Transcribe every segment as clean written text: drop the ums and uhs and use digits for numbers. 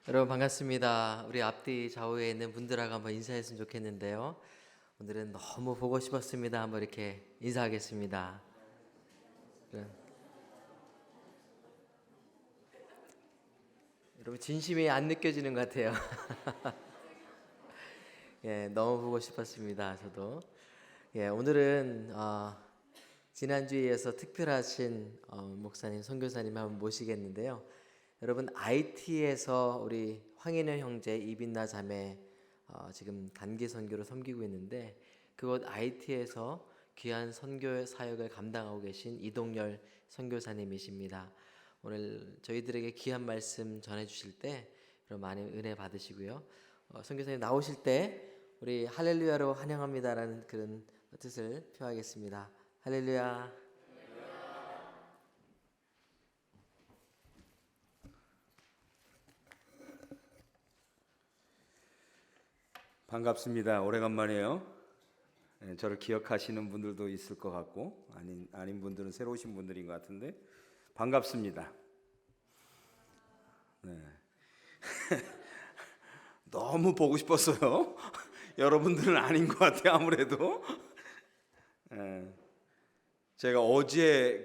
여러분 반갑습니다. 우리 앞뒤 좌우에 있는 분들하고 한번 인사했으면 좋겠는데요. 오늘은 너무 보고 싶었습니다. 한번 이렇게 인사하겠습니다. 여러분 진심이 안 느껴지는 것 같아요. 예, 너무 보고 싶었습니다. 저도. 예, 오늘은 지난주에 이어서 특별하신 목사님, 선교사님 한번 모시겠는데요. 여러분 IT에서 우리 황인현 형제, 이빈나 자매 지금 단기 선교로 섬기고 있는데 그곳 IT에서 귀한 선교 사역을 감당하고 계신 이동열 선교사님이십니다. 오늘 저희들에게 귀한 말씀 전해주실 때 여러분 많이 은혜 받으시고요. 선교사님 나오실 때 우리 할렐루야로 환영합니다라는 그런 뜻을 표하겠습니다. 할렐루야. 반갑습니다. 오래간만이에요. 저를 기억하시는 분들도 있을 것 같고 아닌 분들은 새로 오신 분들인 것 같은데 반갑습니다. 네. 너무 보고 싶었어요. 여러분들은 아닌 것 같아요. 아무래도 제가 어제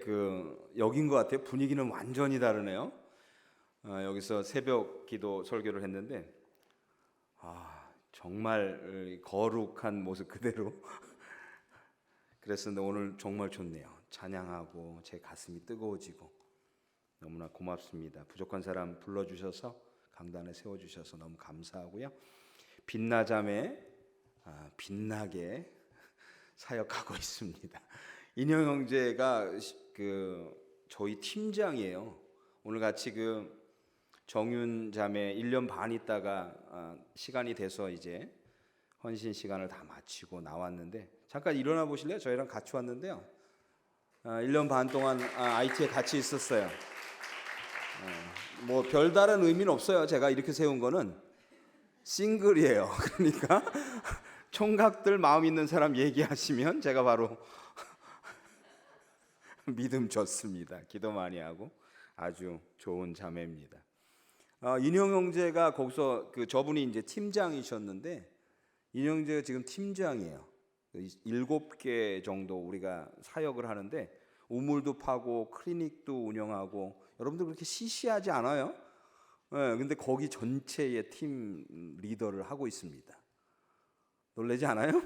여긴 것 같아요. 분위기는 완전히 다르네요. 여기서 새벽 기도 설교를 했는데 정말 거룩한 모습 그대로 그랬었는데 오늘 정말 좋네요. 찬양하고 제 가슴이 뜨거워지고 너무나 고맙습니다. 부족한 사람 불러주셔서 강단에 세워주셔서 너무 감사하고요. 빛나자매 빛나게 사역하고 있습니다. 인형 형제가 저희 팀장이에요. 오늘 같이 정윤 자매 1년 반 있다가 시간이 돼서 이제 헌신 시간을 다 마치고 나왔는데 잠깐 일어나 보실래요? 저희랑 같이 왔는데요. 1년 반 동안 IT에 같이 있었어요. 뭐 별다른 의미는 없어요. 제가 이렇게 세운 거는 싱글이에요. 그러니까 총각들 마음 있는 사람 얘기하시면 제가 바로 믿음 줬습니다. 기도 많이 하고 아주 좋은 자매입니다. 인형 형제가 거기서 저분이 이제 팀장이셨는데 인형 형제가 지금 팀장이에요. 7개 정도 우리가 사역을 하는데 우물도 파고 클리닉도 운영하고 여러분들 그렇게 시시하지 않아요? 네, 근데 거기 전체의 팀 리더를 하고 있습니다. 놀라지 않아요?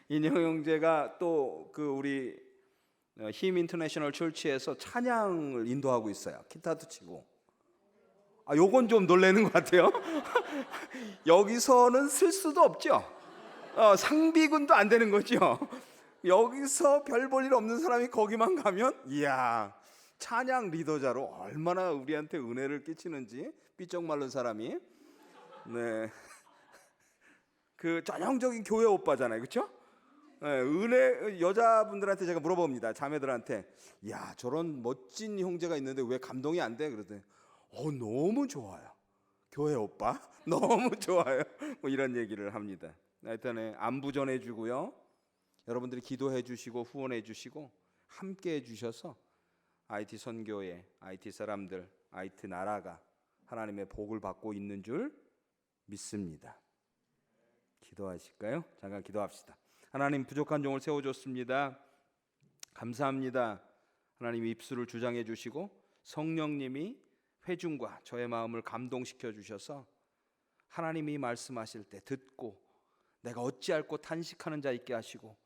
인형 형제가 또 우리 힘 인터내셔널 철치에서 찬양을 인도하고 있어요. 기타도 치고. 요건 좀 놀라는 것 같아요. 여기서는 쓸 수도 없죠. 상비군도 안 되는 거죠. 여기서 별 볼 일 없는 사람이 거기만 가면 이야 찬양 리더자로 얼마나 우리한테 은혜를 끼치는지 삐쩍 마른 사람이 네 전형적인 교회 오빠잖아요, 그렇죠? 네, 은혜 여자분들한테 제가 물어봅니다. 자매들한테 야 저런 멋진 형제가 있는데 왜 감동이 안 돼? 그러더니 너무 좋아요. 교회 오빠 너무 좋아요. 뭐 이런 얘기를 합니다. 하여튼 안부 전해주고요. 여러분들이 기도해 주시고 후원해 주시고 함께 해 주셔서 IT 선교회, IT 사람들, IT 나라가 하나님의 복을 받고 있는 줄 믿습니다. 기도하실까요? 잠깐 기도합시다. 하나님 부족한 종을 세워줬습니다. 감사합니다. 하나님 입술을 주장해 주시고 성령님이 회중과 저의 마음을 감동시켜 주셔서 하나님이 말씀하실 때 듣고 내가 어찌할꼬 탄식하는 자 있게 하시고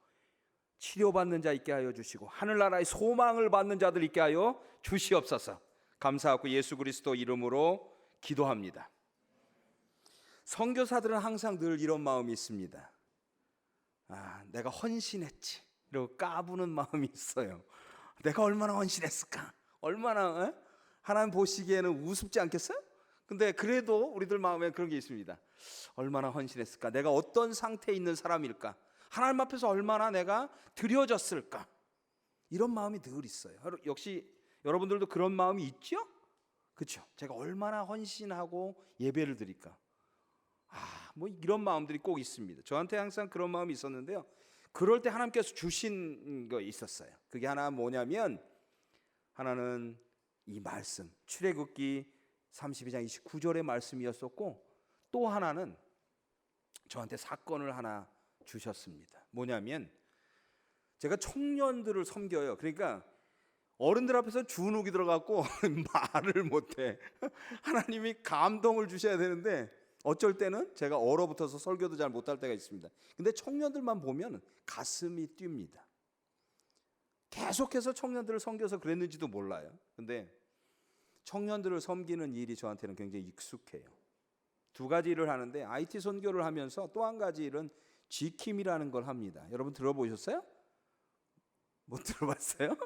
치료받는 자 있게 하여 주시고 하늘나라의 소망을 받는 자들 있게 하여 주시옵소서. 감사하고 예수 그리스도 이름으로 기도합니다. 선교사들은 항상 늘 이런 마음이 있습니다. 내가 헌신했지 이러고 까부는 마음이 있어요. 내가 얼마나 헌신했을까? 얼마나 하나님 보시기에는 우습지 않겠어요? 근데 그래도 우리들 마음에 그런 게 있습니다. 얼마나 헌신했을까? 내가 어떤 상태에 있는 사람일까? 하나님 앞에서 얼마나 내가 드려졌을까? 이런 마음이 늘 있어요. 역시 여러분들도 그런 마음이 있죠? 그렇죠? 제가 얼마나 헌신하고 예배를 드릴까? 뭐 이런 마음들이 꼭 있습니다. 저한테 항상 그런 마음이 있었는데요. 그럴 때 하나님께서 주신 거 있었어요. 그게 하나 뭐냐면 하나는 이 말씀 출애굽기 32장 29절의 말씀이었었고, 또 하나는 저한테 사건을 하나 주셨습니다. 뭐냐면 제가 청년들을 섬겨요. 그러니까 어른들 앞에서 주눅이 들어갖고 말을 못해. 하나님이 감동을 주셔야 되는데 어쩔 때는 제가 얼어붙어서 설교도 잘 못할 때가 있습니다. 근데 청년들만 보면 가슴이 뜁니다. 계속해서 청년들을 섬겨서 그랬는지도 몰라요. 근데 청년들을 섬기는 일이 저한테는 굉장히 익숙해요. 두 가지 일을 하는데 IT 선교를 하면서 또 한 가지 일은 지킴이라는 걸 합니다. 여러분 들어보셨어요? 못 들어봤어요?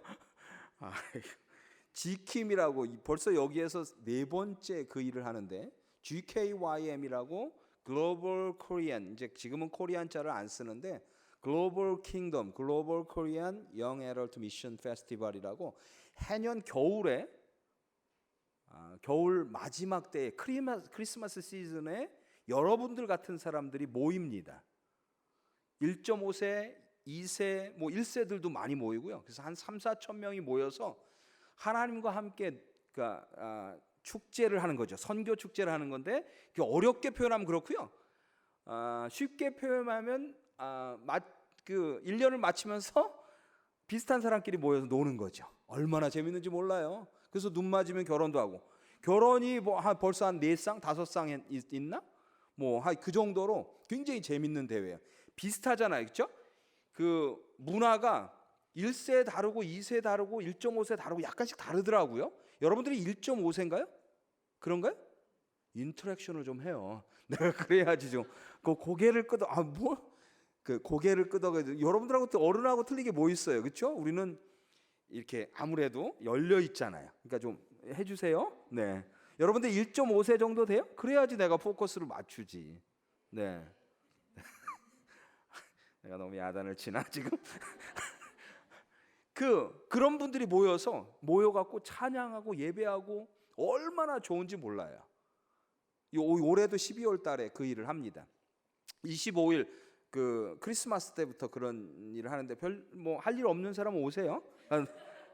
지킴이라고 벌써 여기에서 네 번째 그 일을 하는데 GKYM이라고 글로벌 코리안, 이제 지금은 코리안자를 안 쓰는데 글로벌 킹덤, 글로벌 코리안 영 에럴트 미션 페스티벌이라고 해년 겨울에 겨울 마지막 때에 크리스마스 시즌에 여러분들 같은 사람들이 모입니다. 1.5세, 2세, 뭐 1세들도 많이 모이고요. 그래서 한 3, 4천 명이 모여서 하나님과 함께 축제를 하는 거죠. 선교 축제를 하는 건데 어렵게 표현하면 그렇고요. 쉽게 표현하면 그 1년을 마치면서 비슷한 사람끼리 모여서 노는 거죠. 얼마나 재밌는지 몰라요. 그래서 눈 맞으면 결혼도 하고, 결혼이 뭐 벌써 한 4쌍, 5쌍 있나? 뭐 그 정도로 굉장히 재밌는 대회예요. 비슷하잖아요. 그렇죠? 그 문화가 1세 다르고 2세 다르고 1.5세 다르고 약간씩 다르더라고요. 여러분들이 1.5세인가요? 그런가요? 인터랙션을 좀 해요. 내가 그래야지 좀 그 고개를 끄덕 그 고개를 끄덕여. 여러분들하고 또 어른하고 틀리게 뭐 있어요, 그렇죠? 우리는 이렇게 아무래도 열려 있잖아요. 그러니까 좀 해주세요. 네, 여러분들 1.5세 정도 돼요? 그래야지 내가 포커스를 맞추지. 네, 내가 너무 야단을 치나 지금? 그런 분들이 모여갖고 찬양하고 예배하고 얼마나 좋은지 몰라요. 올해도 12월 달에 그 일을 합니다. 25일 그 크리스마스 때부터 그런 일을 하는데 별 뭐 할 일 없는 사람은 오세요.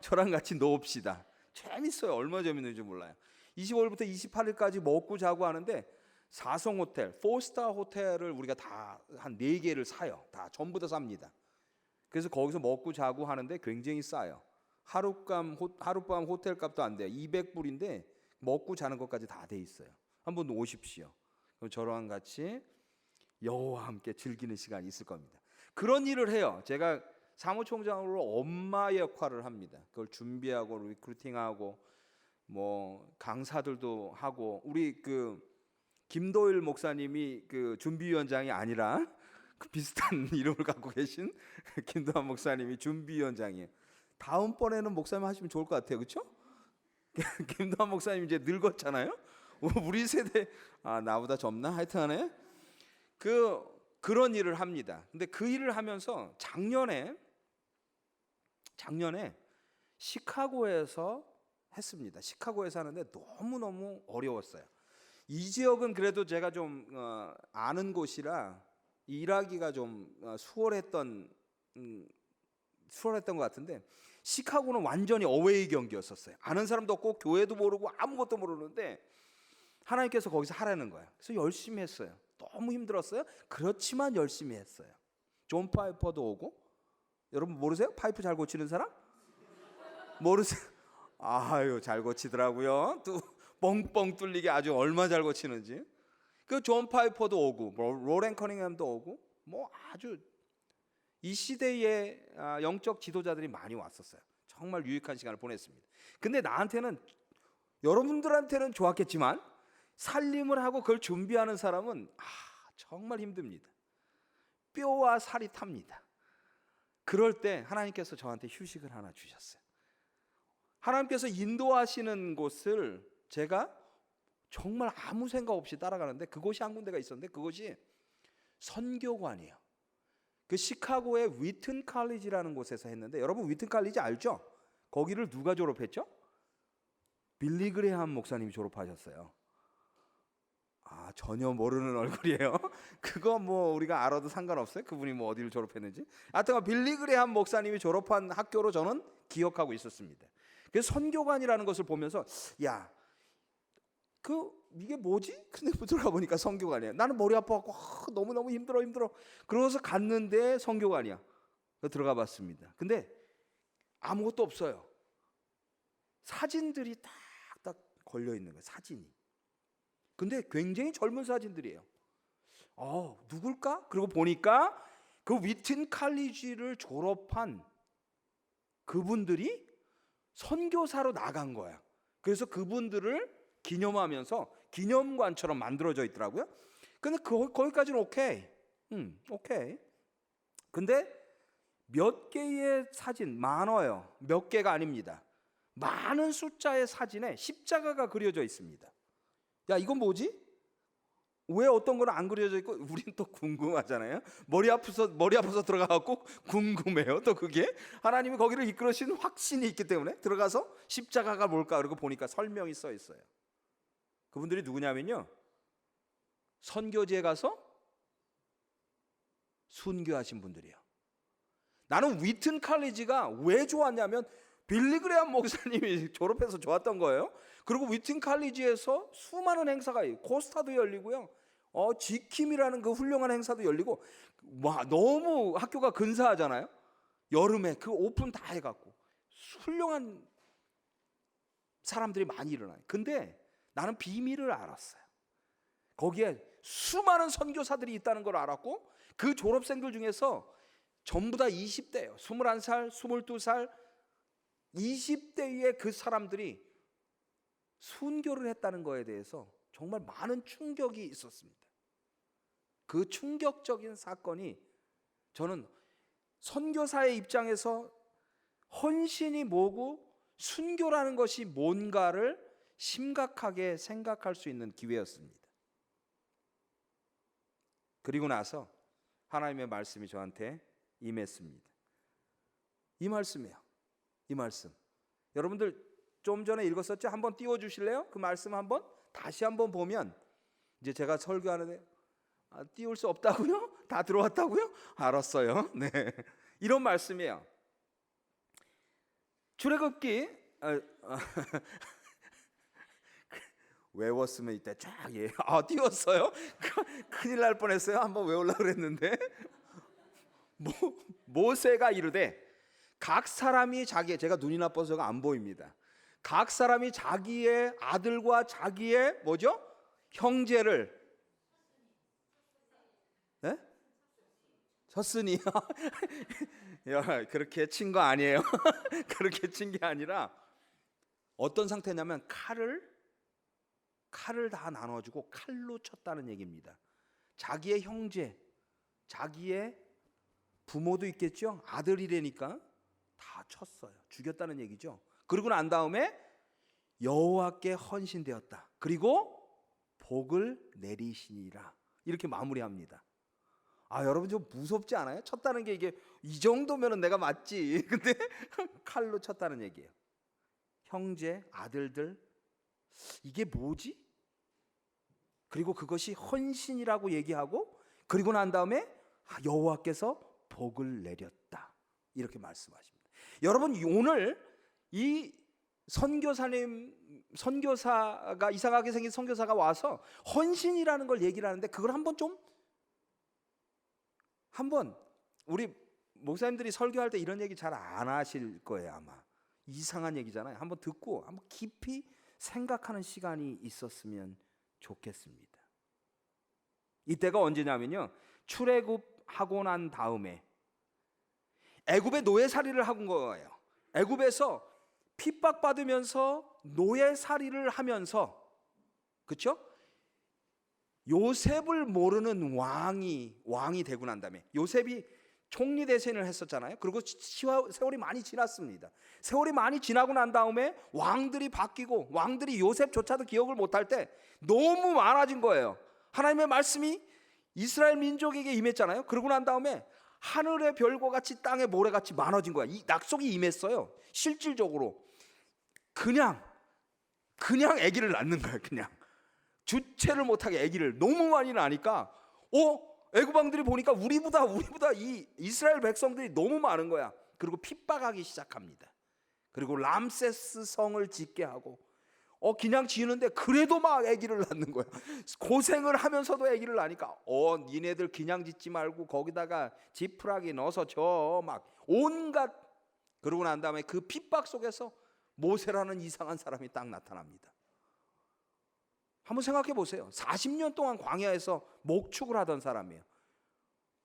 저랑 같이 놓읍시다. 재밌어요. 얼마나 재밌는지 몰라요. 25일부터 28일까지 먹고 자고 하는데 4성 호텔, 4스타 호텔을 우리가 다 한 4개를 사요. 다 전부 다 삽니다. 그래서 거기서 먹고 자고 하는데 굉장히 싸요. 하룻밤 호텔 값도 안 돼요. 200불인데 먹고 자는 것까지 다 돼 있어요. 한번 오십시오. 그럼 저랑 같이 여호와 함께 즐기는 시간이 있을 겁니다. 그런 일을 해요. 제가 사무총장으로 엄마의 역할을 합니다. 그걸 준비하고 리크루팅하고 뭐 강사들도 하고, 우리 그 김도일 목사님이 그 준비위원장이 아니라 그 비슷한 이름을 갖고 계신 김도환 목사님이 준비위원장이에요. 다음번에는 목사님 하시면 좋을 것 같아요. 그렇죠? 김도환 목사님 이제 늙었잖아요. 우리 세대 나보다 젊나? 하여튼간에 그런 일을 합니다. 근데 그 일을 하면서 작년에 시카고에서 했습니다. 시카고에서 하는데 너무너무 어려웠어요. 이 지역은 그래도 제가 좀 아는 곳이라 일하기가 좀 수월했던 것 같은데, 시카고는 완전히 어웨이 경기였었어요. 아는 사람도 없고 교회도 모르고 아무것도 모르는데 하나님께서 거기서 하라는 거예요. 그래서 열심히 했어요. 너무 힘들었어요. 그렇지만 열심히 했어요. 존 파이퍼도 오고. 여러분 모르세요? 파이프 잘 고치는 사람? 모르세요? 아유, 잘 고치더라고요. 또 뻥뻥 뚫리게 아주 얼마 잘 고치는지. 그 존 파이퍼도 오고, 로렌 커닝햄도 오고, 뭐 아주 이 시대의 영적 지도자들이 많이 왔었어요. 정말 유익한 시간을 보냈습니다. 근데 나한테는, 여러분들한테는 좋았겠지만 살림을 하고 그걸 준비하는 사람은 정말 힘듭니다. 뼈와 살이 탑니다. 그럴 때 하나님께서 저한테 휴식을 하나 주셨어요. 하나님께서 인도하시는 곳을 제가 정말 아무 생각 없이 따라가는데, 그곳이 한 군데가 있었는데 그곳이 선교관이에요. 그 시카고의 위튼 칼리지라는 곳에서 했는데, 여러분 위튼 칼리지 알죠? 거기를 누가 졸업했죠? 빌리 그레이엄 목사님이 졸업하셨어요. 전혀 모르는 얼굴이에요. 그거 뭐 우리가 알아도 상관없어요. 그분이 뭐 어디를 졸업했는지. 하여튼 빌리 그레이엄 목사님이 졸업한 학교로 저는 기억하고 있었습니다. 그래서 선교관이라는 것을 보면서, 야, 이게 뭐지? 근데 들어가 보니까 선교관이야. 나는 머리 아파갖고 너무너무 힘들어. 그러고서 갔는데 선교관이야. 들어가 봤습니다. 근데 아무것도 없어요. 사진들이 딱딱 걸려 있는 거예요. 사진이. 근데 굉장히 젊은 사진들이에요. 누굴까? 그리고 보니까 그 위튼 칼리지를 졸업한 그분들이 선교사로 나간 거야. 그래서 그분들을 기념하면서 기념관처럼 만들어져 있더라고요. 근데 거기까지는 오케이. 오케이. 근데 몇 개의 사진, 많아요. 몇 개가 아닙니다. 많은 숫자의 사진에 십자가가 그려져 있습니다. 야, 이건 뭐지? 왜 어떤 거는 안 그려져 있고 우린 또 궁금하잖아요. 머리 아파서 들어가갖고 궁금해요. 또 그게 하나님이 거기를 이끌으신 확신이 있기 때문에 들어가서 십자가가 뭘까 그러고 보니까 설명이 써 있어요. 그분들이 누구냐면요, 선교지에 가서 순교하신 분들이에요. 나는 위튼 칼리지가 왜 좋았냐면 빌리 그레함 목사님이 졸업해서 좋았던 거예요. 그리고 위튼 칼리지에서 수많은 행사가 코스타도 열리고요, 지킴이라는 그 훌륭한 행사도 열리고, 와, 너무 학교가 근사하잖아요. 여름에 그 오픈 다 해갖고 훌륭한 사람들이 많이 일어나요. 근데 나는 비밀을 알았어요. 거기에 수많은 선교사들이 있다는 걸 알았고, 그 졸업생들 중에서 전부 다 20대예요. 21살, 22살, 20대의 그 사람들이 순교를 했다는 거에 대해서 정말 많은 충격이 있었습니다. 그 충격적인 사건이 저는 선교사의 입장에서 헌신이 뭐고 순교라는 것이 뭔가를 심각하게 생각할 수 있는 기회였습니다. 그리고 나서 하나님의 말씀이 저한테 임했습니다. 이 말씀이에요. 이 말씀. 여러분들 좀 전에 읽었었죠? 한번 띄워주실래요? 그 말씀 한번 다시 한번 보면, 이제 제가 설교하는데 띄울 수 없다고요? 다 들어왔다고요? 알았어요. 네, 이런 말씀이에요. 출애굽기 외웠으면 이때 쫙 띄웠어요. 큰일 날 뻔했어요. 한번 외우려고 그랬는데 모세가 이르되 각 사람이 제가 눈이 나빠서가 안 보입니다. 각 사람이 자기의 아들과 자기의 뭐죠? 형제를 쳤으니 야, 그렇게 친 거 아니에요. 그렇게 친 게 아니라 어떤 상태냐면 칼을 다 나눠주고 칼로 쳤다는 얘기입니다. 자기의 형제, 자기의 부모도 있겠죠. 아들이라니까 다 쳤어요. 죽였다는 얘기죠. 그러고 난 다음에 여호와께 헌신되었다. 그리고 복을 내리시니라. 이렇게 마무리합니다. 여러분 좀 무섭지 않아요? 쳤다는 게 이게 이 정도면은 내가 맞지. 근데 칼로 쳤다는 얘기예요. 형제, 아들들, 이게 뭐지? 그리고 그것이 헌신이라고 얘기하고, 그리고 난 다음에 여호와께서 복을 내렸다. 이렇게 말씀하십니다. 여러분, 오늘 이 선교사가 이상하게 생긴 선교사가 와서 헌신이라는 걸 얘기를 하는데, 그걸 한번 우리 목사님들이 설교할 때 이런 얘기 잘 안 하실 거예요. 아마 이상한 얘기잖아요. 한번 듣고 한번 깊이 생각하는 시간이 있었으면 좋겠습니다. 이때가 언제냐면요, 출애굽하고 난 다음에 애굽의 노예살이를 한 거예요. 애굽에서 핍박받으면서 노예살이를 하면서, 그렇죠? 요셉을 모르는 왕이 되고 난 다음에, 요셉이 총리 대신을 했었잖아요. 그리고 세월이 많이 지났습니다. 세월이 많이 지나고 난 다음에 왕들이 바뀌고, 왕들이 요셉조차도 기억을 못할 때 너무 많아진 거예요. 하나님의 말씀이 이스라엘 민족에게 임했잖아요. 그러고 난 다음에 하늘의 별과 같이 땅의 모래같이 많아진 거야. 이 약속이 임했어요. 실질적으로 그냥 아기를 낳는 거예요. 그냥 주체를 못하게 아기를 너무 많이 낳으니까 애굽 왕들이 보니까 우리보다 이 이스라엘 백성들이 너무 많은 거야. 그리고 핍박하기 시작합니다. 그리고 람세스 성을 짓게 하고 그냥 지는데 그래도 막 아기를 낳는 거야. 고생을 하면서도 아기를 낳으니까 니네들 그냥 짓지 말고 거기다가 지푸라기 넣어서 줘 막 온갖. 그러고 난 다음에 그 핍박 속에서 모세라는 이상한 사람이 딱 나타납니다. 한번 생각해 보세요. 40년 동안 광야에서 목축을 하던 사람이에요.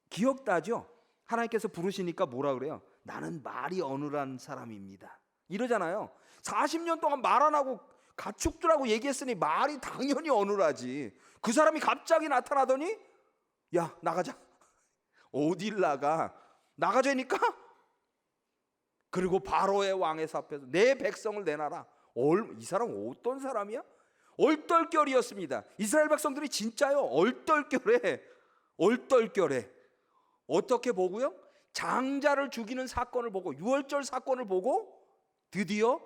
기억나죠? 하나님께서 부르시니까 뭐라 그래요? 나는 말이 어눌한 사람입니다 이러잖아요. 40년 동안 말 안 하고 가축들하고 얘기했으니 말이 당연히 어눌하지. 그 사람이 갑자기 나타나더니 야 나가자. 어딜 나가자니까. 그리고 바로의 왕에서 앞에서 내 백성을 내놔라. 이 사람 어떤 사람이야? 얼떨결이었습니다. 이스라엘 백성들이 진짜요 얼떨결에 어떻게 보고요? 장자를 죽이는 사건을 보고 유월절 사건을 보고 드디어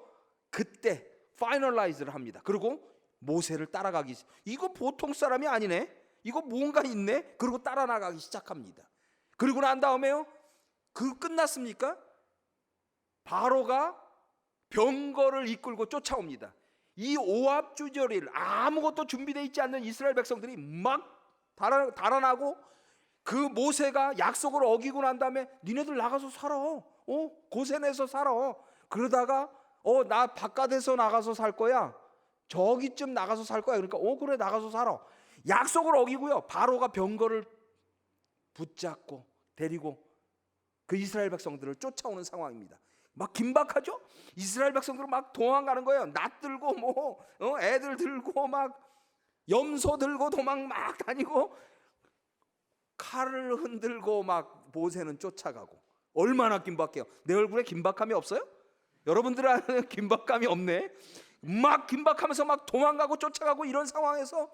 그때 파이널라이즈를 합니다. 그리고 모세를 따라가기. 이거 보통 사람이 아니네. 이거 뭔가 있네. 그리고 따라 나가기 시작합니다. 그리고 난 다음에요. 끝났습니까? 바로가 병거를 이끌고 쫓아옵니다. 이 오합주저리를 아무것도 준비되어 있지 않는 이스라엘 백성들이 막 달아나고 그 모세가 약속을 어기고 난 다음에 니네들 나가서 살아. 고센에서 살아. 그러다가 나 바깥에서 나가서 살 거야. 저기쯤 나가서 살 거야. 그러니까 그래 나가서 살아. 약속을 어기고요. 바로가 병거를 붙잡고 데리고 그 이스라엘 백성들을 쫓아오는 상황입니다. 막 긴박하죠? 이스라엘 백성들은 막 도망가는 거예요. 낫 들고 애들 들고 막 염소 들고 도망 막 다니고 칼을 흔들고 막 모세는 쫓아가고. 얼마나 긴박해요. 내 얼굴에 긴박함이 없어요? 여러분들은 긴박감이 없네. 막 긴박하면서 막 도망가고 쫓아가고 이런 상황에서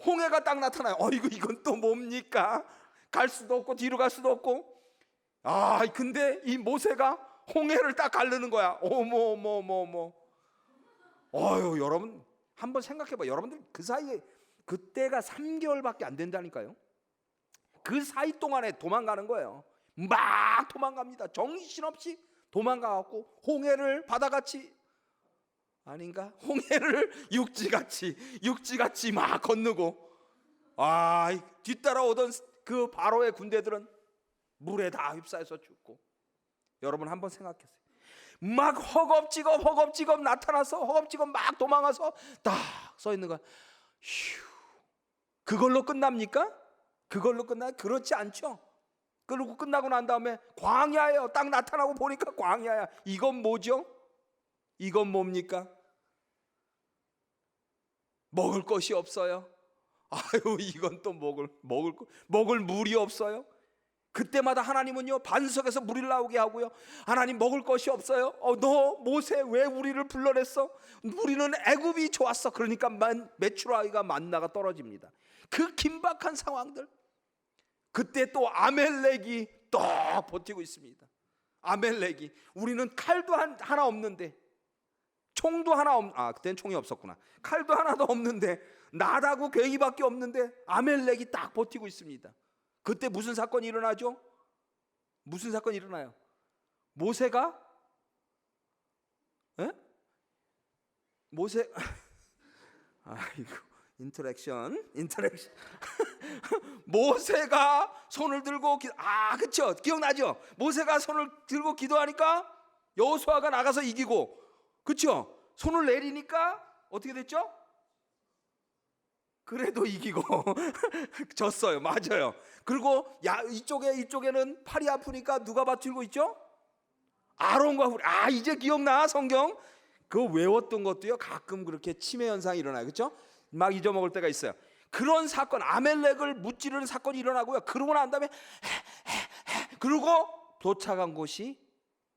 홍해가 딱 나타나요. 이건 또 뭡니까? 갈 수도 없고 뒤로 갈 수도 없고. 근데 이 모세가 홍해를 딱 가르는 거야. 여러분 한번 생각해봐. 여러분들 그 사이에 그때가 3개월밖에 안 된다니까요. 그 사이 동안에 도망가는 거예요. 막 도망갑니다. 정신없이 도망가갖고 홍해를 바다같이 아닌가? 홍해를 육지같이 막 건너고 뒤따라오던 그 바로의 군대들은 물에 다 휩싸여서 죽고. 여러분 한번 생각해보세요. 막 허겁지겁 나타나서 허겁지겁 막 도망가서 딱 서 있는 거야. 그걸로 끝납니까? 그걸로 끝나요? 그렇지 않죠. 그리고 끝나고 난 다음에 광야예요. 딱 나타나고 보니까 광야야. 이건 뭐죠? 이건 뭡니까? 먹을 것이 없어요. 이건 또 먹을 물이 없어요. 그때마다 하나님은요 반석에서 물이 나오게 하고요. 하나님 먹을 것이 없어요. 너 모세 왜 우리를 불러냈어? 우리는 애굽이 좋았어. 그러니까 메추라기가 만나가 떨어집니다. 그 긴박한 상황들. 그때 또 아멜렉이 또 버티고 있습니다. 아멜렉이 우리는 칼도 하나 없는데 총도 하나 그때는 총이 없었구나. 칼도 하나도 없는데 나다고 괭이밖에 없는데 아멜렉이 딱 버티고 있습니다. 그때 무슨 사건이 일어나죠? 무슨 사건이 일어나요? 모세가 인터랙션 모세가 손을 들고 그쵸? 기억나죠? 모세가 손을 들고 기도하니까 여호수아가 나가서 이기고, 그쵸? 손을 내리니까 어떻게 됐죠? 그래도 이기고 졌어요. 맞아요. 그리고 이쪽에는 팔이 아프니까 누가 받들고 있죠? 아론과 후리. 이제 기억나? 성경 그거 외웠던 것도요 가끔 그렇게 치매 현상이 일어나요. 그렇죠? 막 잊어먹을 때가 있어요. 그런 사건, 아멜렉을 무찌르는 사건이 일어나고요. 그러고 난 다음에 그리고 도착한 곳이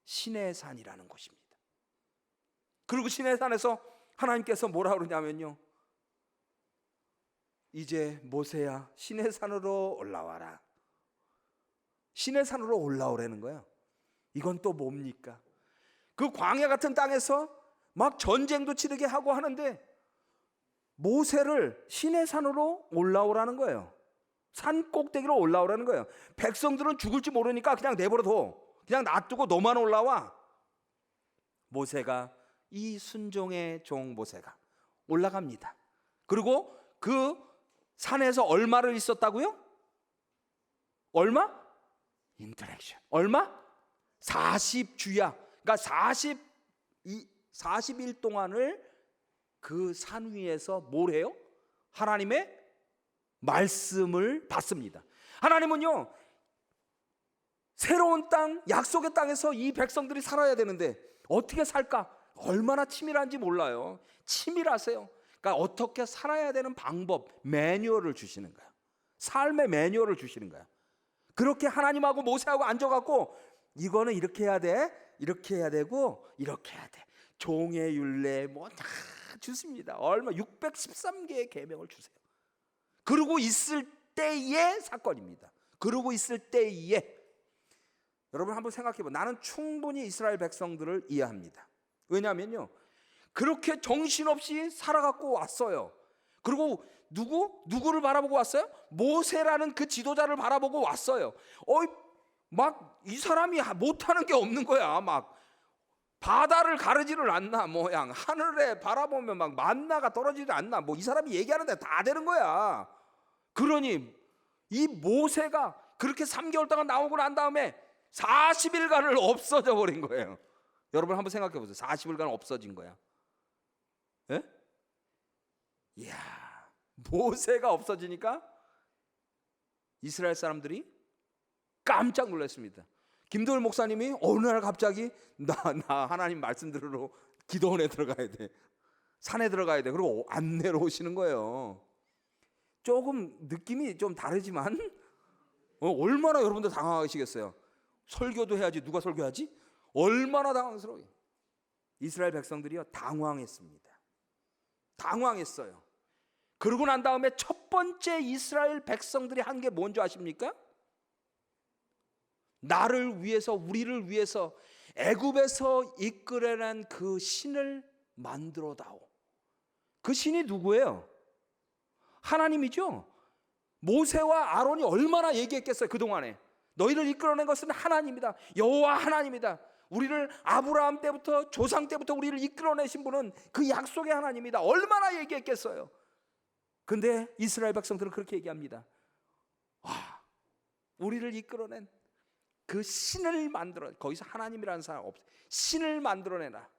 시내산이라는 곳입니다. 그리고 시내산에서 하나님께서 뭐라 그러냐면요, 이제 모세야 시내산으로 올라와라. 시내산으로 올라오라는 거예요. 이건 또 뭡니까? 그 광야 같은 땅에서 막 전쟁도 치르게 하고 하는데 모세를 시내산으로 올라오라는 거예요. 산 꼭대기로 올라오라는 거예요. 백성들은 죽을지 모르니까 그냥 내버려둬. 그냥 놔두고 너만 올라와. 모세가 이 순종의 종 모세가 올라갑니다. 그리고 그 산에서 얼마를 있었다고요? 얼마? 인터랙션. 얼마? 40주야. 그러니까 40일 동안을 그 산 위에서 뭘 해요? 하나님의 말씀을 받습니다. 하나님은요, 새로운 땅, 약속의 땅에서 이 백성들이 살아야 되는데 어떻게 살까? 얼마나 치밀한지 몰라요. 치밀하세요. 그러니까 어떻게 살아야 되는 방법, 매뉴얼을 주시는 거야. 삶의 매뉴얼을 주시는 거야. 그렇게 하나님하고 모세하고 앉아갖고 이거는 이렇게 해야 돼, 이렇게 해야 되고 이렇게 해야 돼. 종의 율례 뭐 다 주십니다. 얼마 613개의 계명을 주세요. 그러고 있을 때의 사건입니다. 그러고 있을 때에 여러분 한번 생각해 봐. 나는 충분히 이스라엘 백성들을 이해합니다. 왜냐하면요, 그렇게 정신없이 살아갖고 왔어요. 그리고 누구를 바라보고 왔어요? 모세라는 그 지도자를 바라보고 왔어요. 막 이 사람이 못하는 게 없는 거야. 막 바다를 가르지를 않나, 모양 하늘에 바라보면 막 만나가 떨어지지 않나, 뭐 이 사람이 얘기하는데 다 되는 거야. 그러니 이 모세가 그렇게 3개월 동안 나오고 난 다음에 40일간을 없어져 버린 거예요. 여러분 한번 생각해 보세요. 40일간 없어진 거야. 예? 이야, 모세가 없어지니까 이스라엘 사람들이 깜짝 놀랐습니다. 김도일 목사님이 어느 날 갑자기 나 하나님 말씀 들으러 기도원에 들어가야 돼, 산에 들어가야 돼, 그리고 안내로 오시는 거예요. 조금 느낌이 좀 다르지만 얼마나 여러분들 당황하시겠어요. 설교도 해야지, 누가 설교하지? 얼마나 당황스러워요. 이스라엘 백성들이요, 당황했습니다. 당황했어요. 그러고 난 다음에 첫 번째 이스라엘 백성들이 한 게 뭔지 아십니까? 나를 위해서, 우리를 위해서 애굽에서 이끌어낸 그 신을 만들어 다오. 그 신이 누구예요? 하나님이죠. 모세와 아론이 얼마나 얘기했겠어요. 그동안에 너희를 이끌어낸 것은 하나님이다, 여호와 하나님이다. 우리를 아브라함 때부터, 조상 때부터 우리를 이끌어내신 분은 그 약속의 하나님이다. 얼마나 얘기했겠어요. 근데 이스라엘 백성들은 그렇게 얘기합니다. 와, 우리를 이끌어낸 그 신을 만들어, 거기서 하나님이라는 사람 없어요. 신을 만들어내라.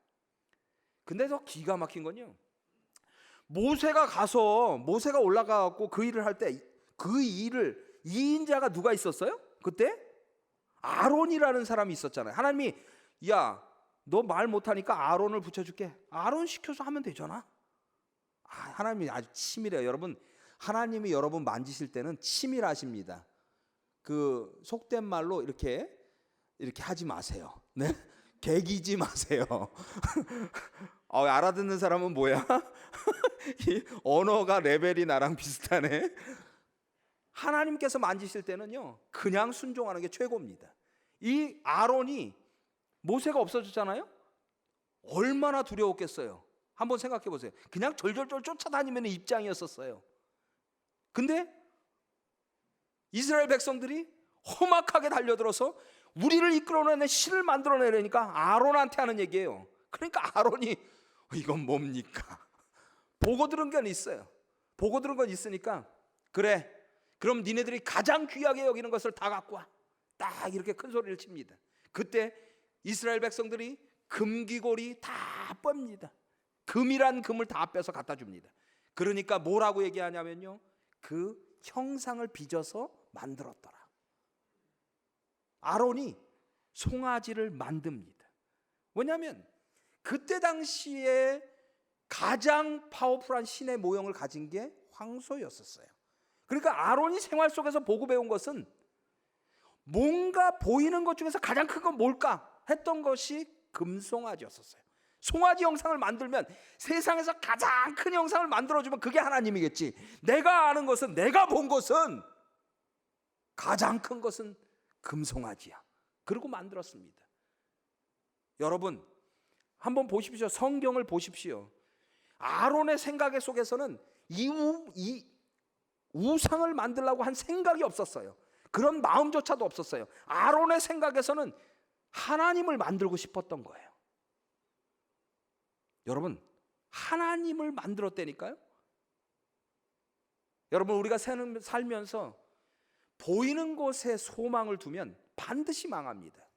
근데 더 기가 막힌 건요, 모세가 올라가고 그 일을 할 때 그 일을 이인자가 누가 있었어요? 그때 아론이라는 사람이 있었잖아요. 하나님이 야, 너 말 못하니까 아론을 붙여줄게. 아론 시켜서 하면 되잖아. 하나님이 아주 치밀해요. 여러분, 하나님이 여러분 만지실 때는 치밀하십니다. 그 속된 말로 이렇게 하지 마세요. 네? 개기지 마세요. 알아듣는 사람은 뭐야? 이 언어가 레벨이 나랑 비슷하네. 하나님께서 만지실 때는요, 그냥 순종하는 게 최고입니다. 이 아론이, 모세가 없어졌잖아요. 얼마나 두려웠겠어요. 한번 생각해 보세요. 그냥 절절절 쫓아다니면 입장이었었어요. 근데 이스라엘 백성들이 험악하게 달려들어서 우리를 이끌어내는 신을 만들어내려니까 아론한테 하는 얘기예요. 그러니까 아론이 이건 뭡니까? 보고 들은 건 있어요. 보고 들은 건 있으니까, 그래, 그럼 니네들이 가장 귀하게 여기는 것을 다 갖고 와. 딱 이렇게 큰 소리를 칩니다. 그때 이스라엘 백성들이 금귀고리 다 빱니다. 금이란 금을 다 빼서 갖다 줍니다. 그러니까 뭐라고 얘기하냐면요, 그 형상을 빚어서 만들었더라. 아론이 송아지를 만듭니다. 왜냐하면 그때 당시에 가장 파워풀한 신의 모형을 가진 게 황소였었어요. 그러니까 아론이 생활 속에서 보고 배운 것은 뭔가 보이는 것 중에서 가장 큰 건 뭘까 했던 것이 금송아지였었어요. 송아지 형상을 만들면, 세상에서 가장 큰 형상을 만들어주면 그게 하나님이겠지. 내가 아는 것은, 내가 본 것은, 가장 큰 것은 금송아지야. 그러고 만들었습니다. 여러분 한번 보십시오. 성경을 보십시오. 아론의 생각 속에서는 이 우상을 만들려고 한 생각이 없었어요. 그런 마음조차도 없었어요. 아론의 생각에서는 하나님을 만들고 싶었던 거예요. 여러분, 하나님을 만들었다니까요. 여러분, 우리가 살면서 보이는 곳에 소망을 두면 반드시 망합니다.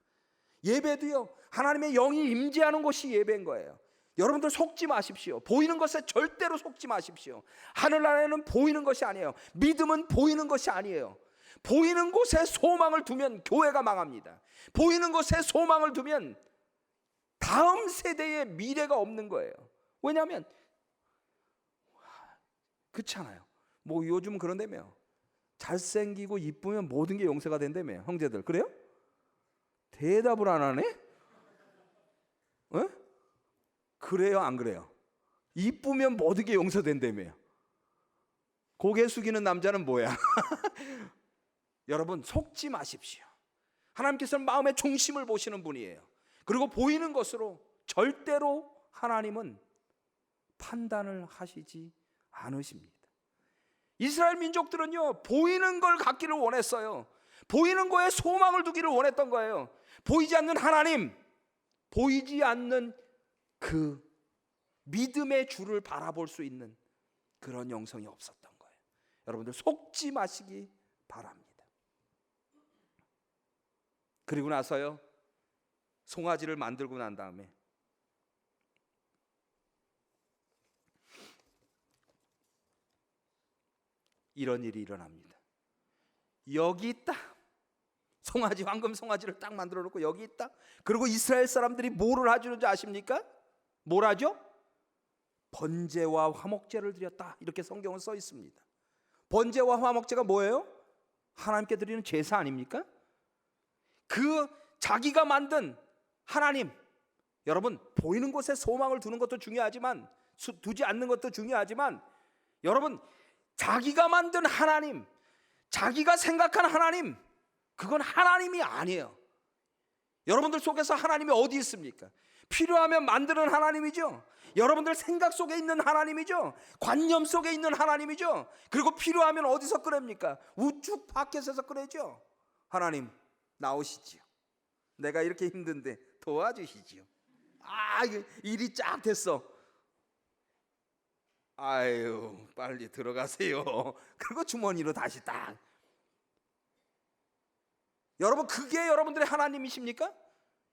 예배도요, 하나님의 영이 임재하는 곳이 예배인 거예요. 여러분들 속지 마십시오. 보이는 것에 절대로 속지 마십시오. 하늘나라에는 보이는 것이 아니에요. 믿음은 보이는 것이 아니에요. 보이는 곳에 소망을 두면 교회가 망합니다. 보이는 곳에 소망을 두면 다음 세대의 미래가 없는 거예요. 왜냐하면 그렇잖아요. 뭐 요즘 그런다며, 잘생기고 이쁘면 모든 게 용서가 된다며. 형제들 그래요? 대답을 안 하네? 어? 그래요 안 그래요? 이쁘면 모든 게 용서된다며. 고개 숙이는 남자는 뭐야? 여러분, 속지 마십시오. 하나님께서는 마음의 중심을 보시는 분이에요. 그리고 보이는 것으로 절대로 하나님은 판단을 하시지 않으십니다. 이스라엘 민족들은요, 보이는 걸 갖기를 원했어요. 보이는 거에 소망을 두기를 원했던 거예요. 보이지 않는 하나님, 보이지 않는 그 믿음의 주를 바라볼 수 있는 그런 영성이 없었던 거예요. 여러분들 속지 마시기 바랍니다. 그리고 나서요, 송아지를 만들고 난 다음에 이런 일이 일어납니다. 여기 있다. 송아지, 황금 송아지를 딱 만들어 놓고 여기 있다. 그리고 이스라엘 사람들이 뭐를 하주는지 아십니까? 뭘 하죠? 번제와 화목제를 드렸다. 이렇게 성경은 써 있습니다. 번제와 화목제가 뭐예요? 하나님께 드리는 제사 아닙니까? 그 자기가 만든 하나님, 여러분, 보이는 곳에 소망을 두는 것도 중요하지만, 두지 않는 것도 중요하지만, 여러분, 자기가 만든 하나님, 자기가 생각한 하나님, 그건 하나님이 아니에요. 여러분들 속에서 하나님이 어디 있습니까? 필요하면 만드는 하나님이죠. 여러분들 생각 속에 있는 하나님이죠. 관념 속에 있는 하나님이죠. 그리고 필요하면 어디서 꺼냅니까? 우측 밖에서 꺼내죠. 하나님 나오시지요. 내가 이렇게 힘든데 도와주시지요. 일이 쫙 됐어. 아유, 빨리 들어가세요. 그리고 주머니로 다시 딱. 여러분, 그게 여러분들의 하나님이십니까?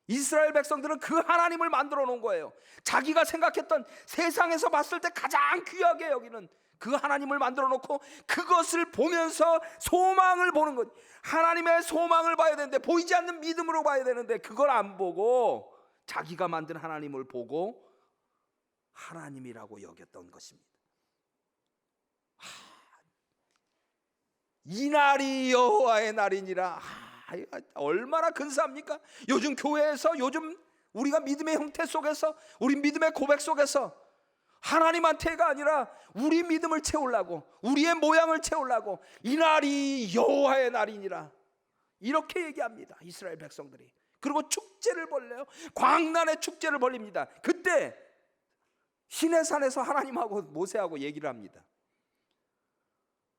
이스라엘 백성들은 그 하나님을 만들어 놓은 거예요. 자기가 생각했던, 세상에서 봤을 때 가장 귀하게 여기는 그 하나님을 만들어 놓고 그것을 보면서 소망을 보는 것. 하나님의 소망을 봐야 되는데, 보이지 않는 믿음으로 봐야 되는데, 그걸 안 보고 자기가 만든 하나님을 보고 하나님이라고 여겼던 것입니다. 이 날이 여호와의 날이니라. 얼마나 근사합니까? 요즘 교회에서, 요즘 우리가 믿음의 형태 속에서, 우리 믿음의 고백 속에서 하나님한테가 아니라 우리 믿음을 채우려고, 우리의 모양을 채우려고 이 날이 여호와의 날이니라 이렇게 얘기합니다, 이스라엘 백성들이. 그리고 축제를 벌려요. 광란의 축제를 벌립니다. 그때 시내산에서 하나님하고 모세하고 얘기를 합니다.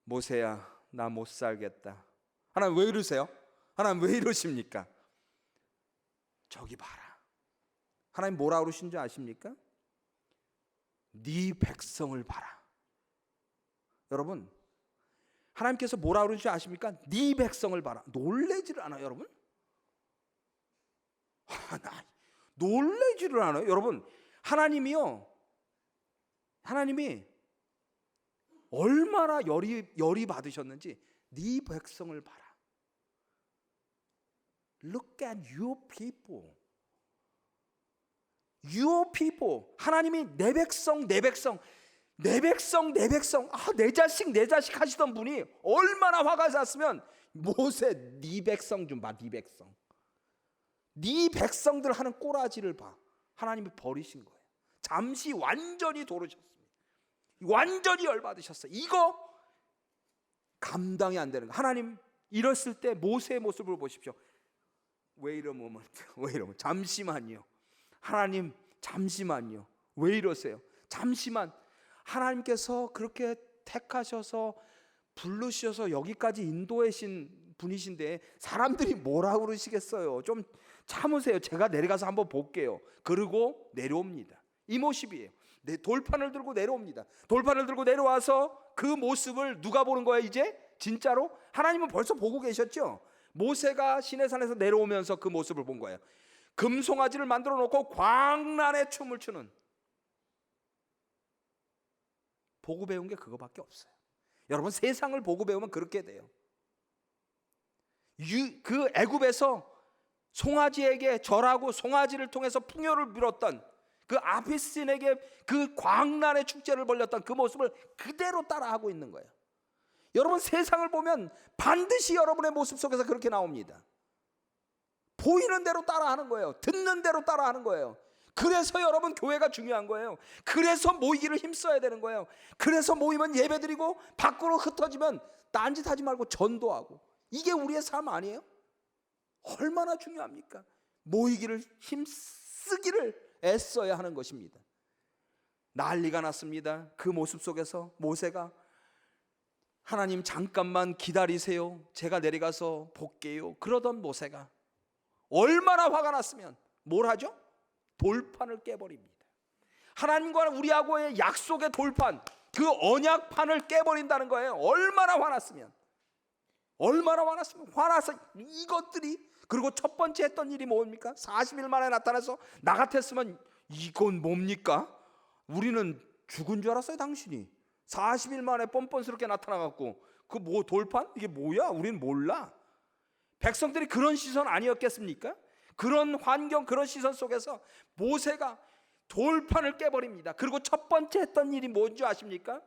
모세야, 나 못 살겠다. 하나님 왜 이러세요? 하나님 왜 이러십니까? 저기 봐라. 하나님 뭐라 그러신 줄 아십니까? 네 백성을 봐라. 여러분, 하나님께서 뭐라 그러신 줄 아십니까? 네 백성을 봐라. 놀래지를 않아요, 여러분? 놀래지를 않아요, 여러분. 하나님이 얼마나 열이 받으셨는지 네 백성을 봐라. Look at your people. Your people. 하나님이 내 백성, 내 백성, 내 백성, 내 백성, 내 자식, 내 자식 하시던 분이 얼마나 화가 났으면, 모세 네 백성 좀 봐, 네 백성. 네 백성들 하는 꼬라지를 봐. 하나님이 버리신 거예요. 잠시 완전히 도르셨습니다. 완전히 열받으셨어요. 이거 감당이 안 되는 거. 하나님 이랬을 때 모세의 모습을 보십시오. Wait a moment. Wait a moment. 잠시만요. 하나님 잠시만요. 왜 이러세요? 잠시만. 하나님께서 그렇게 택하셔서 부르셔서 여기까지 인도하신 분이신데 사람들이 뭐라 그러시겠어요? 좀 참으세요. 제가 내려가서 한번 볼게요. 그리고 내려옵니다. 이 모습이에요. 돌판을 들고 내려옵니다. 돌판을 들고 내려와서 그 모습을 누가 보는 거예요? 이제 진짜로 하나님은 벌써 보고 계셨죠. 모세가 시내산에서 내려오면서 그 모습을 본 거예요. 금송아지를 만들어 놓고 광란에 춤을 추는, 보고 배운 게 그거밖에 없어요. 여러분, 세상을 보고 배우면 그렇게 돼요. 그 애굽에서 송아지에게 절하고 송아지를 통해서 풍요를 빌었던 그 아피스인에게 그 광란의 축제를 벌렸던 그 모습을 그대로 따라하고 있는 거예요. 여러분, 세상을 보면 반드시 여러분의 모습 속에서 그렇게 나옵니다. 보이는 대로 따라하는 거예요. 듣는 대로 따라하는 거예요. 그래서 여러분, 교회가 중요한 거예요. 그래서 모이기를 힘써야 되는 거예요. 그래서 모이면 예배드리고 밖으로 흩어지면 딴짓하지 말고 전도하고, 이게 우리의 삶 아니에요? 얼마나 중요합니까? 모이기를 힘쓰기를 애써야 하는 것입니다. 난리가 났습니다. 그 모습 속에서 모세가 하나님 잠깐만 기다리세요, 제가 내려가서 볼게요, 그러던 모세가 얼마나 화가 났으면 뭘 하죠? 돌판을 깨버립니다. 하나님과 우리하고의 약속의 돌판, 그 언약판을 깨버린다는 거예요. 얼마나 화났으면 화나서 이것들이, 그리고 첫 번째 했던 일이 뭡니까? 40일 만에 나타나서 나 같았으면 이건 뭡니까? 우리는 죽은 줄 알았어요. 당신이 40일 만에 뻔뻔스럽게 나타나갖고 그 뭐 돌판? 이게 뭐야? 우리는 몰라. 백성들이 그런 시선 아니었겠습니까? 그런 환경, 그런 시선 속에서 모세가 돌판을 깨버립니다. 그리고 첫 번째 했던 일이 뭔지 아십니까?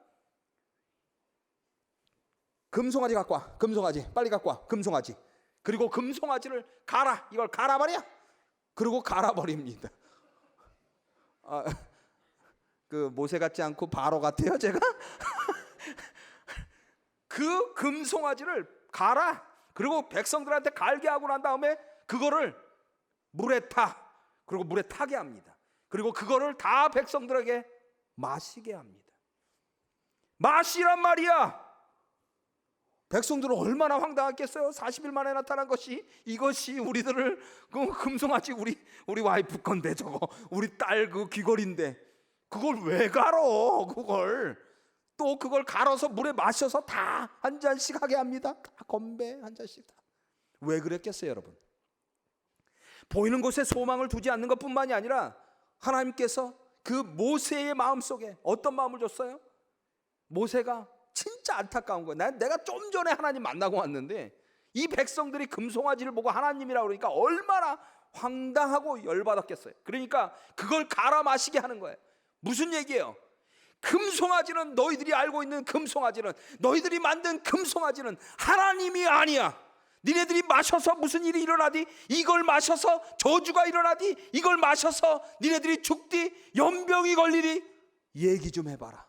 금송아지 갖고 와. 금송아지 빨리 갖고 와. 금송아지. 그리고 금송아지를 갈아. 이걸 갈아버려. 그리고 갈아버립니다. 그 모세 같지 않고 바로 같아요 제가? 그 금송아지를 갈아. 그리고 백성들한테 갈게 하고 난 다음에 그거를 물에 타. 그리고 물에 타게 합니다. 그리고 그거를 다 백성들에게 마시게 합니다. 마시란 말이야. 백성들은 얼마나 황당했겠어요. 40일 만에 나타난 것이, 이것이 우리들을, 그 금송아지 우리 와이프 건데, 저거 우리 딸 그 귀걸인데 그걸 왜 갈어? 그걸 갈아서 물에 마셔서 다 한 잔씩 하게 합니다. 다 건배 한 잔씩 다. 왜 그랬겠어요, 여러분? 보이는 곳에 소망을 두지 않는 것뿐만이 아니라 하나님께서 그 모세의 마음속에 어떤 마음을 줬어요? 모세가 진짜 안타까운 거예요. 내가 좀 전에 하나님 만나고 왔는데 이 백성들이 금송아지를 보고 하나님이라고 그러니까 얼마나 황당하고 열받았겠어요. 그러니까 그걸 갈아 마시게 하는 거예요. 무슨 얘기예요? 금송아지는, 너희들이 알고 있는 금송아지는, 너희들이 만든 금송아지는 하나님이 아니야. 니네들이 마셔서 무슨 일이 일어나디? 이걸 마셔서 저주가 일어나디? 이걸 마셔서 니네들이 죽디? 연병이 걸리리? 얘기 좀 해봐라.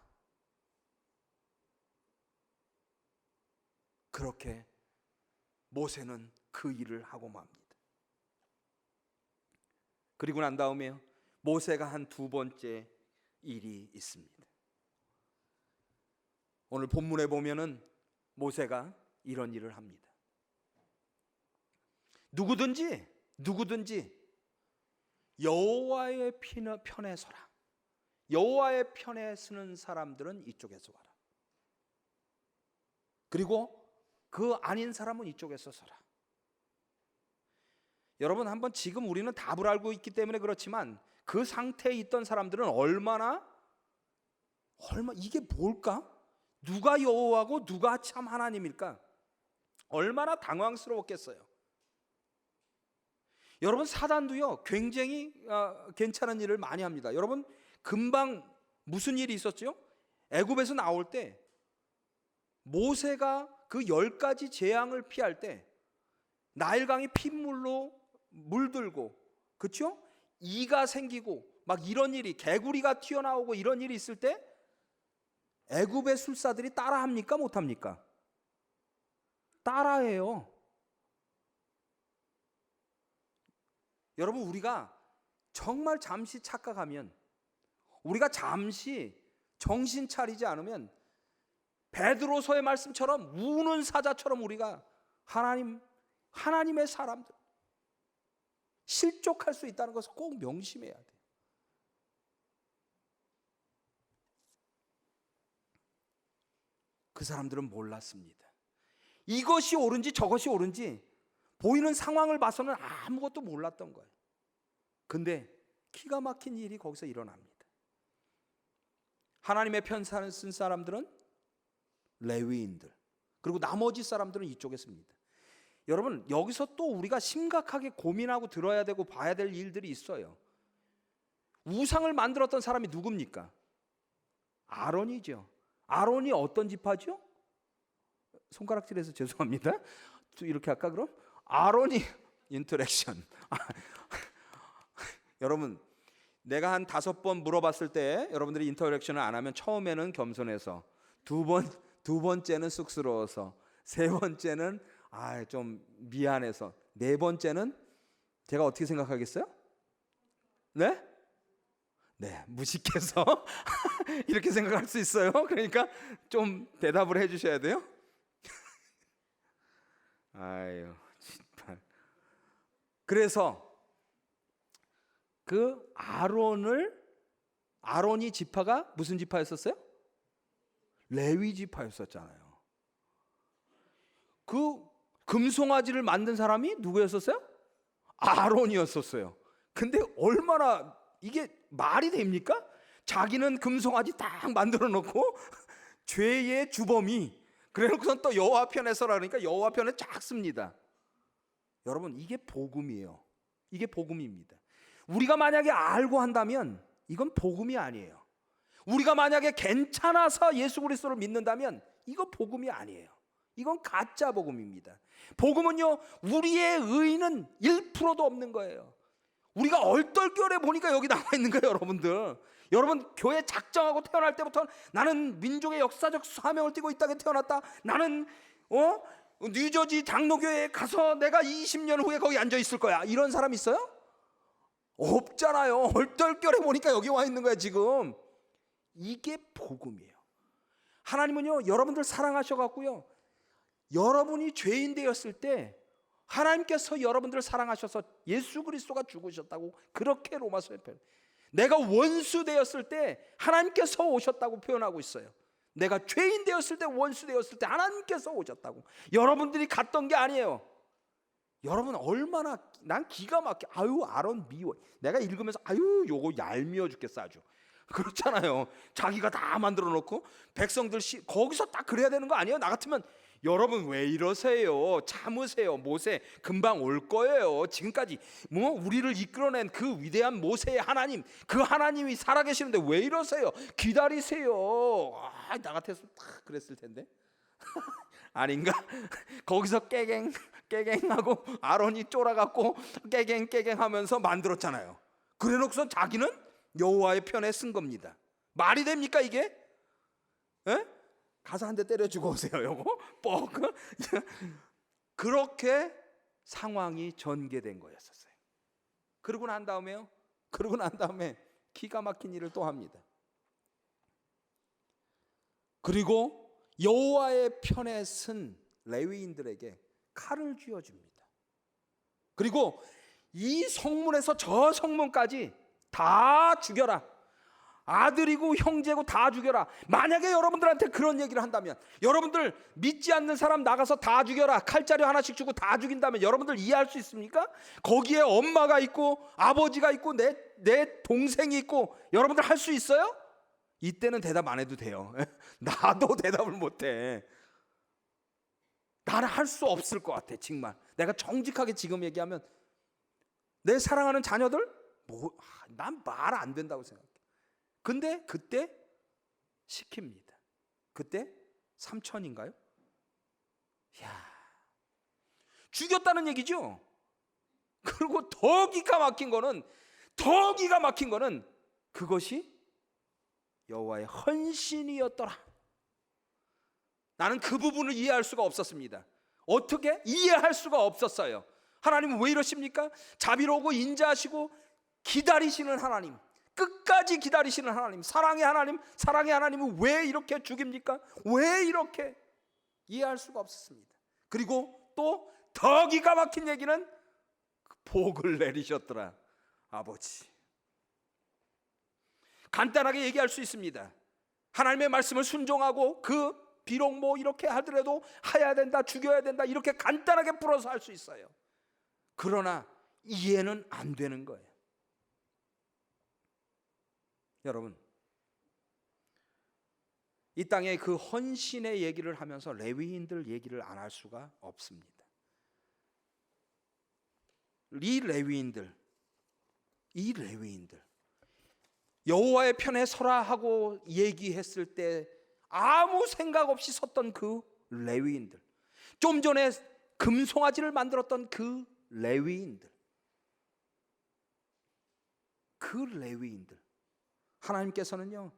그렇게 모세는 그 일을 하고 맙니다. 그리고 난 다음에 모세가 한 두 번째 일이 있습니다. 오늘 본문에 보면은 모세가 이런 일을 합니다. 누구든지 여호와의 편에 서라. 여호와의 편에 서는 사람들은 이쪽에서 와라. 그리고 그 아닌 사람은 이쪽에서 서라. 여러분, 한번, 지금 우리는 답을 알고 있기 때문에 그렇지만 그 상태에 있던 사람들은 얼마나 이게 뭘까? 누가 여호와고 누가 참 하나님일까? 얼마나 당황스러웠겠어요. 여러분, 사단도요 굉장히 괜찮은 일을 많이 합니다. 여러분, 금방 무슨 일이 있었죠? 애굽에서 나올 때 모세가 그 10가지 재앙을 피할 때 나일강이 핏물로 물들고, 그렇죠? 이가 생기고 막 이런 일이, 개구리가 튀어나오고 이런 일이 있을 때 애굽의 술사들이 따라합니까? 못합니까? 따라해요. 여러분, 우리가 정말 잠시 착각하면, 우리가 잠시 정신 차리지 않으면 베드로서의 말씀처럼 우는 사자처럼 우리가 하나님의 사람들 실족할 수 있다는 것을 꼭 명심해야 돼요. 그 사람들은 몰랐습니다. 이것이 옳은지 저것이 옳은지 보이는 상황을 봐서는 아무것도 몰랐던 거예요. 근데 기가 막힌 일이 거기서 일어납니다. 하나님의 편사를 쓴 사람들은 레위인들, 그리고 나머지 사람들은 이쪽에 씁니다. 여러분, 여기서 또 우리가 심각하게 고민하고 들어야 되고 봐야 될 일들이 있어요. 우상을 만들었던 사람이 누굽니까? 아론이죠. 아론이 어떤 지파죠? 손가락질해서 죄송합니다. 이렇게 할까 그럼? 아론이 인터랙션. 여러분, 내가 한 5번 물어봤을 때 여러분들이 인터랙션을 안 하면 처음에는 겸손해서, 두 번째는 쑥스러워서, 세 번째는 좀 미안해서, 네 번째는 제가 어떻게 생각하겠어요? 네? 네, 무식해서 이렇게 생각할 수 있어요. 그러니까 좀 대답을 해주셔야 돼요. 아유, 정말. 그래서 그 아론이 지파가 무슨 지파였었어요? 레위 지파였었잖아요. 그 금송아지를 만든 사람이 누구였었어요? 아론이었었어요. 근데 얼마나 이게 말이 됩니까? 자기는 금송아지 딱 만들어 놓고 죄의 주범이, 그래놓고선 또 여호와 편에 서라 그러니까 여호와 편에 쫙 씁니다. 여러분, 이게 복음이에요. 이게 복음입니다. 우리가 만약에 알고 한다면 이건 복음이 아니에요. 우리가 만약에 괜찮아서 예수 그리스도를 믿는다면 이거 복음이 아니에요. 이건 가짜 복음입니다. 복음은요, 우리의 의의는 1%도 없는 거예요. 우리가 얼떨결에 보니까 여기 나와 있는 거예요, 여러분들. 여러분, 교회 작정하고 태어날 때부터 나는 민족의 역사적 사명을 띠고 이 땅에 태어났다. 나는 뉴저지 장로교회에 가서 내가 20년 후에 거기 앉아 있을 거야. 이런 사람 있어요? 없잖아요. 얼떨결에 보니까 여기 와 있는 거야, 지금. 이게 복음이에요. 하나님은요, 여러분들 사랑하셔갖고요, 여러분이 죄인 되었을 때 하나님께서 여러분들을 사랑하셔서 예수 그리스도가 죽으셨다고 그렇게 로마서에 표현. 내가 원수 되었을 때 하나님께서 오셨다고 표현하고 있어요. 내가 죄인 되었을 때, 원수 되었을 때 하나님께서 오셨다고. 여러분들이 갔던 게 아니에요. 여러분, 얼마나 난 기가 막혀. 아론 미워. 내가 읽으면서 요거 얄미워 죽겠어 아주. 그렇잖아요. 자기가 다 만들어 놓고 백성들 거기서 딱 그래야 되는 거 아니에요? 나 같으면 여러분 왜 이러세요? 참으세요. 모세 금방 올 거예요. 지금까지 우리를 이끌어낸 그 위대한 모세의 하나님, 그 하나님이 살아계시는데 왜 이러세요? 기다리세요. 나 같았으면 딱 그랬을 텐데. 아닌가? 거기서 깨갱하고 아론이 쫄아갖고 깨갱하면서 만들었잖아요. 그래놓고선 자기는 여호와의 편에 쓴 겁니다. 말이 됩니까 이게? 에? 가서 한 대 때려주고 오세요. 요거 뻑. 그렇게 상황이 전개된 거였었어요. 그러고 난 다음에 기가 막힌 일을 또 합니다. 그리고 여호와의 편에 쓴 레위인들에게 칼을 쥐어줍니다. 그리고 이 성문에서 저 성문까지 다 죽여라. 아들이고 형제고 다 죽여라. 만약에 여러분들한테 그런 얘기를 한다면, 여러분들 믿지 않는 사람 나가서 다 죽여라, 칼자루 하나씩 주고 다 죽인다면 여러분들 이해할 수 있습니까? 거기에 엄마가 있고 아버지가 있고 내 동생이 있고 여러분들 할 수 있어요? 이때는 대답 안 해도 돼요. 나도 대답을 못해. 나는 할 수 없을 것 같아. 정말 내가 정직하게 지금 얘기하면 내 사랑하는 자녀들 난 말 안 된다고 생각해. 근데 그때 시킵니다. 그때 삼천인가요? 야, 죽였다는 얘기죠. 그리고 더 기가 막힌 거는 그것이 여호와의 헌신이었더라. 나는 그 부분을 이해할 수가 없었습니다. 어떻게? 이해할 수가 없었어요. 하나님은 왜 이러십니까? 자비로우고 인자하시고 기다리시는 하나님, 끝까지 기다리시는 하나님, 사랑의 하나님은 왜 이렇게 죽입니까? 왜 이렇게? 이해할 수가 없었습니다. 그리고 또 더 기가 막힌 얘기는 복을 내리셨더라. 아버지. 간단하게 얘기할 수 있습니다. 하나님의 말씀을 순종하고 그 비록 뭐 이렇게 하더라도 해야 된다, 죽여야 된다 이렇게 간단하게 풀어서 할 수 있어요. 그러나 이해는 안 되는 거예요. 여러분, 이 땅에 그 헌신의 얘기를 하면서 레위인들 얘기를 안 할 수가 없습니다. 이 레위인들 여호와의 편에 서라 하고 얘기했을 때 아무 생각 없이 섰던 그 레위인들, 좀 전에 금송아지를 만들었던 그 레위인들, 하나님께서는요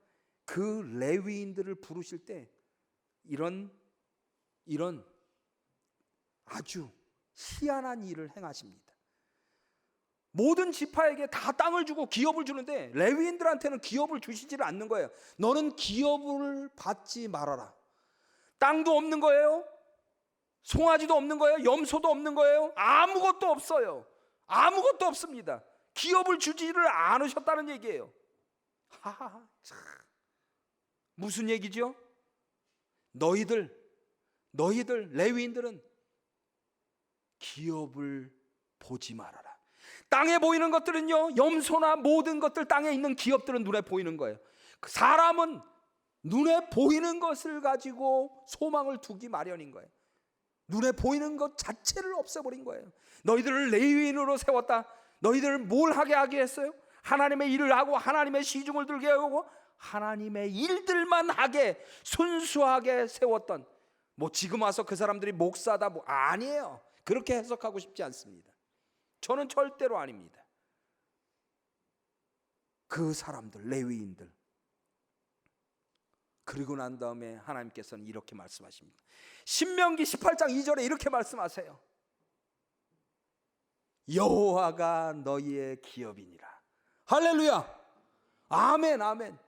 그 레위인들을 부르실 때 이런 아주 희한한 일을 행하십니다. 모든 지파에게 다 땅을 주고 기업을 주는데 레위인들한테는 기업을 주시지를 않는 거예요. 너는 기업을 받지 말아라. 땅도 없는 거예요. 송아지도 없는 거예요. 염소도 없는 거예요. 아무것도 없어요. 아무것도 없습니다. 기업을 주지를 않으셨다는 얘기예요. 하하하, 참. 무슨 얘기죠? 너희들 레위인들은 기업을 보지 말아라. 땅에 보이는 것들은요, 염소나 모든 것들, 땅에 있는 기업들은 눈에 보이는 거예요. 사람은 눈에 보이는 것을 가지고 소망을 두기 마련인 거예요. 눈에 보이는 것 자체를 없애버린 거예요. 너희들을 레위인으로 세웠다. 너희들을 뭘 하게 했어요? 하나님의 일을 하고 하나님의 시중을 들게 하고 하나님의 일들만 하게 순수하게 세웠던, 뭐 지금 와서 그 사람들이 목사다 뭐 아니에요. 그렇게 해석하고 싶지 않습니다. 저는 절대로 아닙니다. 그 사람들, 레위인들. 그리고 난 다음에 하나님께서는 이렇게 말씀하십니다. 신명기 18장 2절에 이렇게 말씀하세요. 여호와가 너희의 기업이니라. 할렐루야. 아멘, 아멘.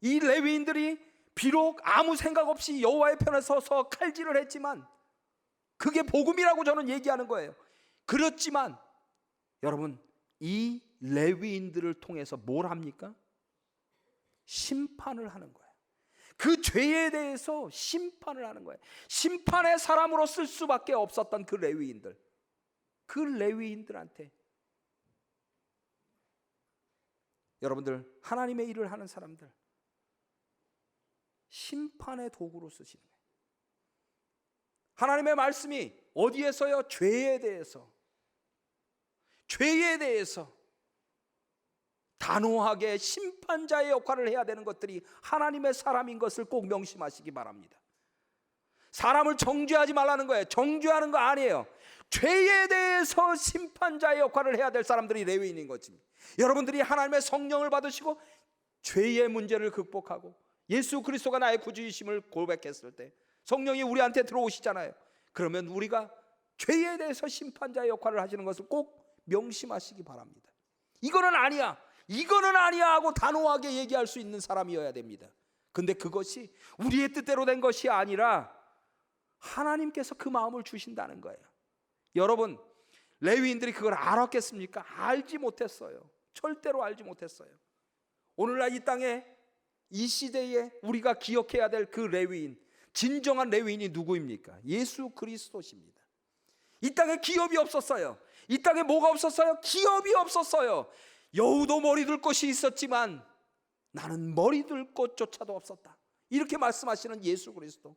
이 레위인들이 비록 아무 생각 없이 여호와의 편에 서서 칼질을 했지만 그게 복음이라고 저는 얘기하는 거예요. 그렇지만 여러분, 이 레위인들을 통해서 뭘 합니까? 심판을 하는 거예요. 그 죄에 대해서 심판을 하는 거예요. 심판의 사람으로 쓸 수밖에 없었던 그 레위인들, 그 레위인들한테 여러분들, 하나님의 일을 하는 사람들 심판의 도구로 쓰시는 거예요. 하나님의 말씀이 어디에서요? 죄에 대해서 단호하게 심판자의 역할을 해야 되는 것들이 하나님의 사람인 것을 꼭 명심하시기 바랍니다. 사람을 정죄하지 말라는 거예요. 정죄하는 거 아니에요. 죄에 대해서 심판자의 역할을 해야 될 사람들이 레위인인 거지. 여러분들이 하나님의 성령을 받으시고 죄의 문제를 극복하고 예수 그리스도가 나의 구주이심을 고백했을 때 성령이 우리한테 들어오시잖아요. 그러면 우리가 죄에 대해서 심판자의 역할을 하시는 것을 꼭 명심하시기 바랍니다. 이거는 아니야 하고 단호하게 얘기할 수 있는 사람이어야 됩니다. 근데 그것이 우리의 뜻대로 된 것이 아니라 하나님께서 그 마음을 주신다는 거예요. 여러분, 레위인들이 그걸 알았겠습니까? 알지 못했어요. 절대로 알지 못했어요. 오늘날 이 땅에 이 시대에 우리가 기억해야 될 그 레위인, 진정한 레위인이 누구입니까? 예수 그리스도십니다. 이 땅에 기업이 없었어요. 이 땅에 뭐가 없었어요? 기업이 없었어요. 여우도 머리 둘 곳이 있었지만 나는 머리 둘 곳조차도 없었다. 이렇게 말씀하시는 예수 그리스도,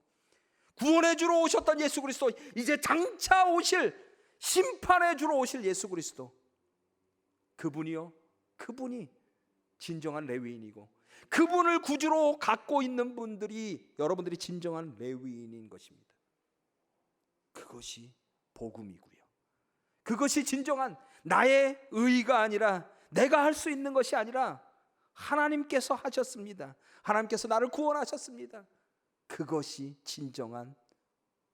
구원해 주러 오셨던 예수 그리스도, 이제 장차 오실, 심판해 주러 오실 예수 그리스도, 그분이 진정한 레위인이고 그분을 구주로 갖고 있는 분들이 여러분들이 진정한 레위인인 것입니다. 그것이 복음이고요. 그것이 진정한 나의 의가 아니라, 내가 할 수 있는 것이 아니라 하나님께서 하셨습니다. 하나님께서 나를 구원하셨습니다. 그것이 진정한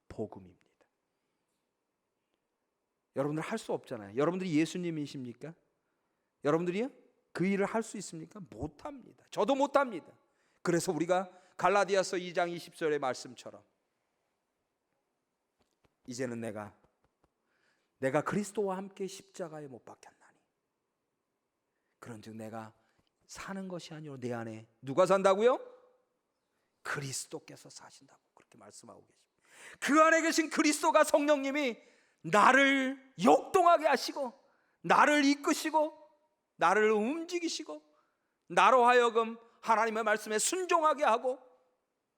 복음입니다. 여러분들 할 수 없잖아요. 여러분들이 예수님이십니까? 여러분들이요? 그 일을 할 수 있습니까? 못합니다. 저도 못합니다. 그래서 우리가 갈라디아서 2장 20절의 말씀처럼 이제는 내가 그리스도와 함께 십자가에 못 박혔나니 그런즉 내가 사는 것이 아니요 내 안에 누가 산다고요? 그리스도께서 사신다고 그렇게 이렇게 말씀하고 계십니다. 그 안에 계신 그리스도가 성령님이 나를 역동하게 하시고 나를 이끄시고 나를 움직이시고 나로 하여금 하나님의 말씀에 순종하게 하고,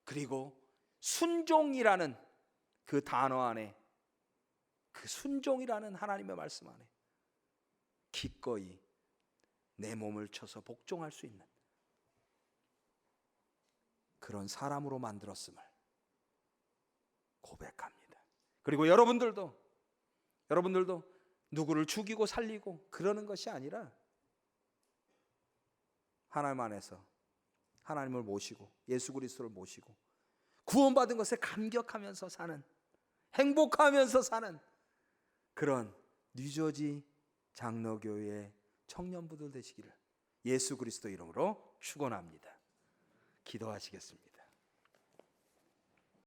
그리고 순종이라는 그 단어 안에, 그 순종이라는 하나님의 말씀 안에 기꺼이 내 몸을 쳐서 복종할 수 있는 그런 사람으로 만들었음을 고백합니다. 그리고 여러분들도 누구를 죽이고 살리고 그러는 것이 아니라 하나님 안에서 하나님을 모시고 예수 그리스도를 모시고 구원받은 것에 감격하면서 사는, 행복하면서 사는 그런 뉴저지 장로교회 청년부들 되시기를 예수 그리스도 이름으로 축원합니다. 기도하시겠습니다.